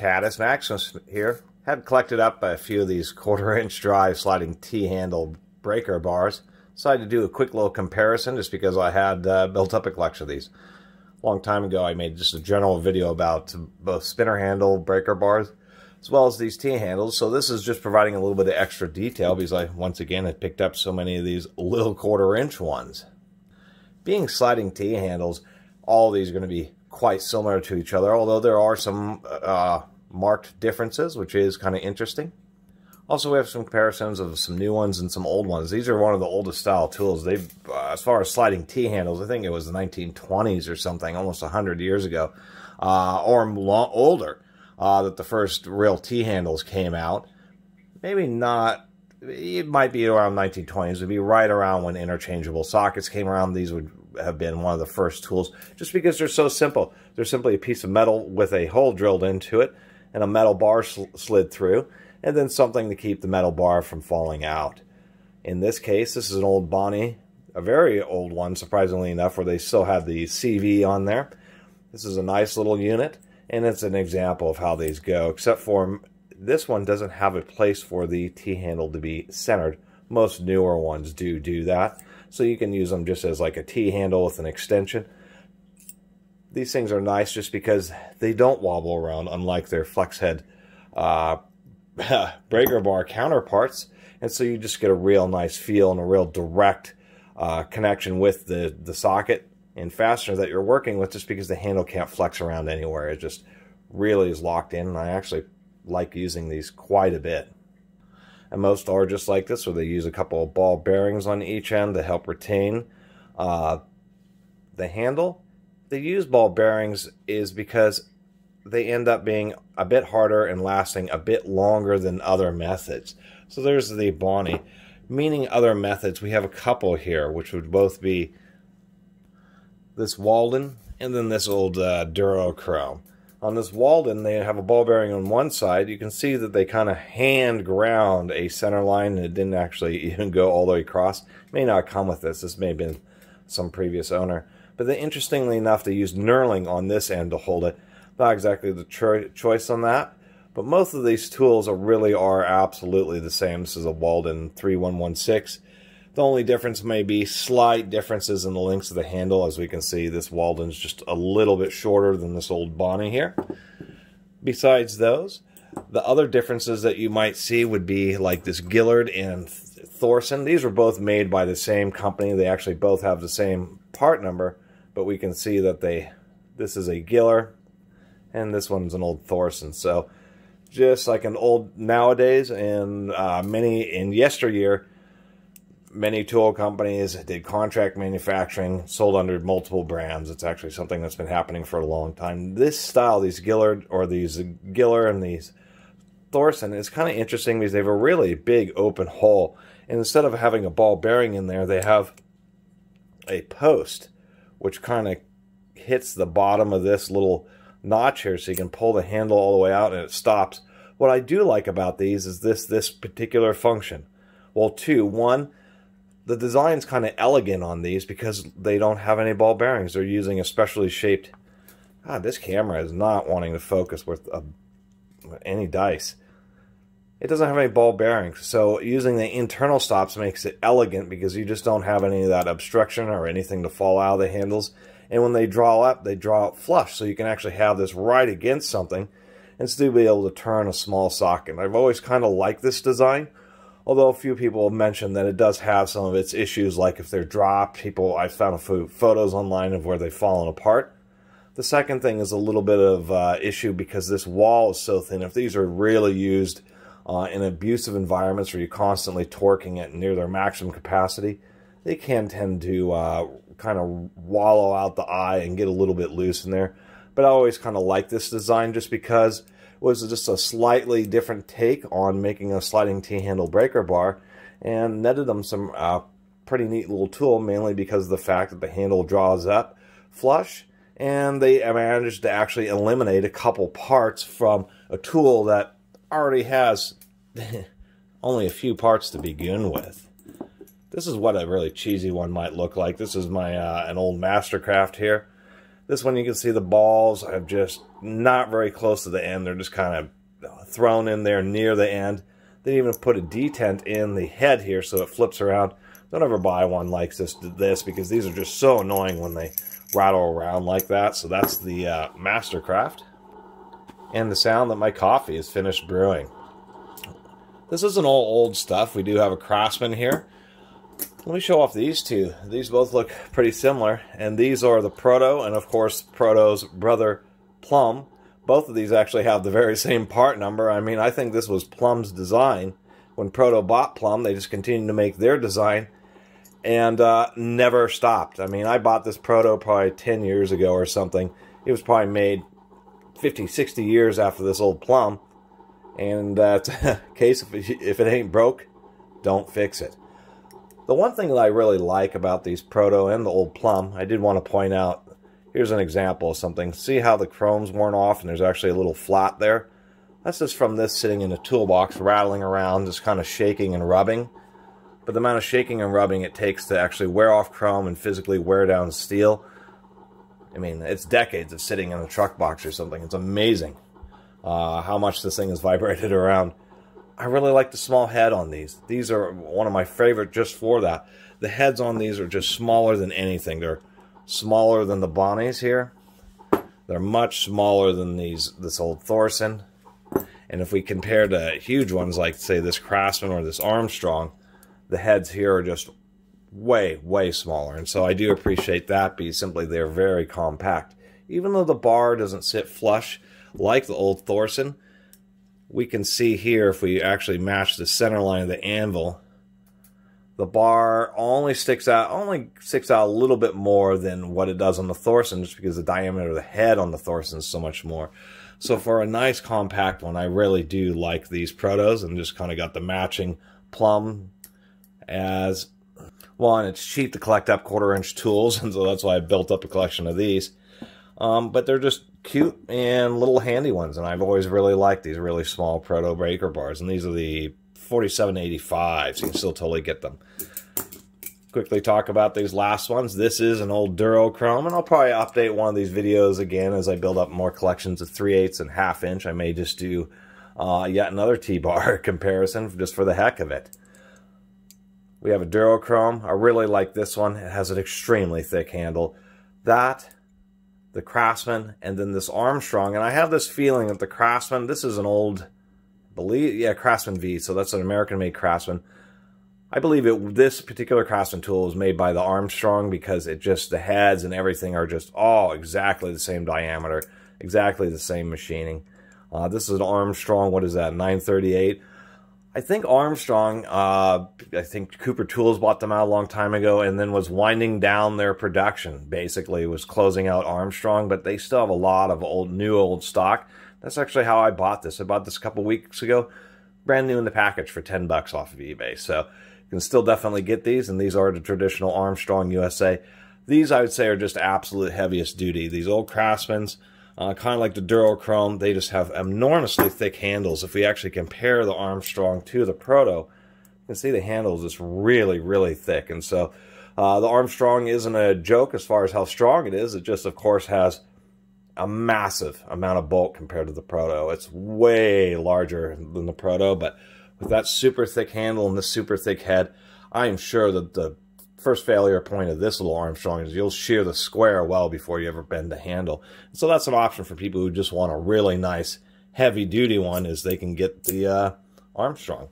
Catus. Maximus here. Had collected up a few of these 1/4-inch drive sliding T-handle breaker bars. Decided to do a quick little comparison just because I had built up a collection of these. A long time ago I made just a general video about both spinner handle breaker bars as well as these T-handles. So this is just providing a little bit of extra detail because I, once again, had picked up so many of these little 1/4-inch ones. Being sliding T-handles, all these are going to be quite similar to each other, although there are some marked differences, which is kind of interesting. Also, we have some comparisons of some new ones and some old ones. These are one of the oldest style tools. They've, as far as sliding T-handles, I think it was the 1920s or something, almost 100 years ago, or older, that the first real T-handles came out. Maybe not. It might be around 1920s. It would be right around when interchangeable sockets came around. These would have been one of the first tools, just because they're so simple. They're simply a piece of metal with a hole drilled into it and a metal bar slid through, and then something to keep the metal bar from falling out. In this case, this is an old Bonney, a very old one, surprisingly enough, where they still have the CV on there. This is a nice little unit, and it's an example of how these go, except for this one doesn't have a place for the T-handle to be centered. Most newer ones do that, so you can use them just as like a T-handle with an extension. These things are nice just because they don't wobble around, unlike their flex head breaker bar counterparts, and so you just get a real nice feel and a real direct connection with the socket and fastener that you're working with, just because the handle can't flex around anywhere. It just really is locked in, and I actually like using these quite a bit. And most are just like this, where they use a couple of ball bearings on each end to help retain the handle. They use ball bearings is because they end up being a bit harder and lasting a bit longer than other methods. So there's the Bonney. Meaning other methods, we have a couple here, which would both be this Walden and then this old Duro-Chrome. On this Walden, they have a ball bearing on one side. You can see that they kind of hand ground a center line, and it didn't actually even go all the way across. It may not come with this. This may have been some previous owner. But then, interestingly enough, they used knurling on this end to hold it. Not exactly the choice on that, but most of these tools really are absolutely the same. This is a Walden 3116. The only difference may be slight differences in the lengths of the handle. As we can see, this Walden's just a little bit shorter than this old Bonney here. Besides those, the other differences that you might see would be like this Giller and Thorsen. These were both made by the same company. They actually both have the same part number, but we can see that this is a Giller and this one's an old Thorsen. So just like an old nowadays, and in yesteryear, many tool companies did contract manufacturing, sold under multiple brands. It's actually something that's been happening for a long time. This style, these Giller and these Thorsen, is kind of interesting because they have a really big open hole. And instead of having a ball bearing in there, they have a post, which kind of hits the bottom of this little notch here, so you can pull the handle all the way out and it stops. What I do like about these is this particular function. Well, one, the design's kind of elegant on these because they don't have any ball bearings. They're using a specially shaped... this camera is not wanting to focus with any dice. It doesn't have any ball bearings, so using the internal stops makes it elegant because you just don't have any of that obstruction or anything to fall out of the handles. And when they draw up, they draw up flush, so you can actually have this right against something and still be able to turn a small socket. I've always kind of liked this design, although a few people have mentioned that it does have some of its issues, like if they're dropped. I found a few photos online of where they've fallen apart. The second thing is a little bit of issue because this wall is so thin. If these are really used in abusive environments where you're constantly torquing it near their maximum capacity, they can tend to kind of wallow out the eye and get a little bit loose in there. But I always kind of like this design just because it was just a slightly different take on making a sliding T-handle breaker bar, and netted them some pretty neat little tool, mainly because of the fact that the handle draws up flush, and they managed to actually eliminate a couple parts from a tool that already has only a few parts to begin with. This is what a really cheesy one might look like. This is my an old MasterCraft here. This one you can see the balls are just not very close to the end. They're just kind of thrown in there near the end. They even put a detent in the head here so it flips around. Don't ever buy one like this because these are just so annoying when they rattle around like that. So that's the MasterCraft. And the sound that my coffee is finished brewing. This isn't all old stuff. We do have a Craftsman here. Let me show off these two. These both look pretty similar. And these are the Proto and, of course, Proto's brother, Plomb. Both of these actually have the very same part number. I mean, I think this was Plomb's design. When Proto bought Plomb, they just continued to make their design and never stopped. I mean, I bought this Proto probably 10 years ago or something. It was probably made 50, 60 years after this old Plomb. And it's a case, if it ain't broke, don't fix it. The one thing that I really like about these Proto and the old Plomb, I did want to point out, here's an example of something. See how the chrome's worn off and there's actually a little flat there? That's just from this sitting in a toolbox, rattling around, just kind of shaking and rubbing. But the amount of shaking and rubbing it takes to actually wear off chrome and physically wear down steel, I mean, it's decades of sitting in a truck box or something. It's amazing how much this thing is vibrated around. I really like the small head on these. These are one of my favorite just for that. The heads on these are just smaller than anything. They're smaller than the Bonnies here. They're much smaller than this old Thorsen. And if we compare to huge ones like, say, this Craftsman or this Armstrong, the heads here are just way, way smaller. And so I do appreciate that because simply they're very compact. Even though the bar doesn't sit flush like the old Thorsen, we can see here if we actually match the center line of the anvil, the bar only sticks out a little bit more than what it does on the Thorsen, just because the diameter of the head on the Thorsen is so much more. So for a nice compact one, I really do like these Protos, and just kind of got the matching Plomb as well. And it's cheap to collect up 1/4-inch tools, and so that's why I built up a collection of these. But they're just cute and little handy ones, and I've always really liked these really small Proto breaker bars. And these are the 4785, so you can still totally get them. Quickly talk about these last ones. This is an old Duro-Chrome, and I'll probably update one of these videos again as I build up more collections of 3/8 and 1/2 inch. I may just do yet another T-bar comparison just for the heck of it. We have a Duro-Chrome. I really like this one. It has an extremely thick handle. That, the Craftsman, and then this Armstrong. And I have this feeling that the Craftsman, this is an old, Craftsman V, so that's an American-made Craftsman. I believe this particular Craftsman tool was made by the Armstrong because the heads and everything are just all exactly the same diameter, exactly the same machining. This is an Armstrong, what is that, 938? I think Armstrong, I think Cooper Tools bought them out a long time ago and then was winding down their production. Basically, was closing out Armstrong, but they still have a lot of old stock. That's actually how I bought this. I bought this a couple weeks ago, brand new in the package for 10 bucks off of eBay. So you can still definitely get these, and these are the traditional Armstrong USA. These, I would say, are just absolute heaviest duty. These old Craftsmans, kind of like the Duro-Chrome, they just have enormously thick handles. If we actually compare the Armstrong to the Proto, you can see the handle is just really, really thick. And so the Armstrong isn't a joke as far as how strong it is. It just, of course, has a massive amount of bulk compared to the Proto. It's way larger than the Proto, but with that super thick handle and this super thick head, I am sure that the first failure point of this little Armstrong is you'll shear the square well before you ever bend the handle. So that's an option for people who just want a really nice heavy duty one, is they can get the Armstrong.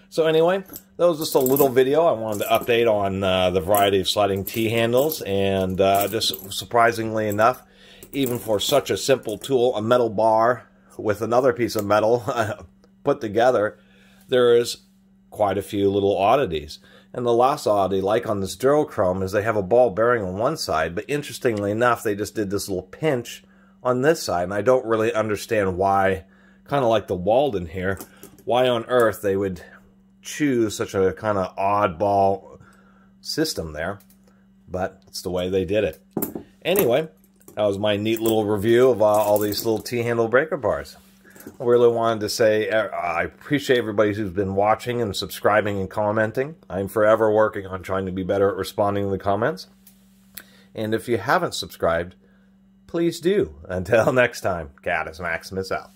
So anyway, that was just a little video. I wanted to update on the variety of sliding T-handles, and just surprisingly enough, even for such a simple tool, a metal bar with another piece of metal put together, there is quite a few little oddities. And the last oddity, like on this Duro-Chrome, is they have a ball bearing on one side, but interestingly enough, they just did this little pinch on this side, and I don't really understand why, kind of like the Walden here, why on earth they would choose such a kind of oddball system there, but it's the way they did it. Anyway, that was my neat little review of all these little T-handle breaker bars. I really wanted to say I appreciate everybody who's been watching and subscribing and commenting. I'm forever working on trying to be better at responding to the comments. And if you haven't subscribed, please do. Until next time, Catus Maximus out.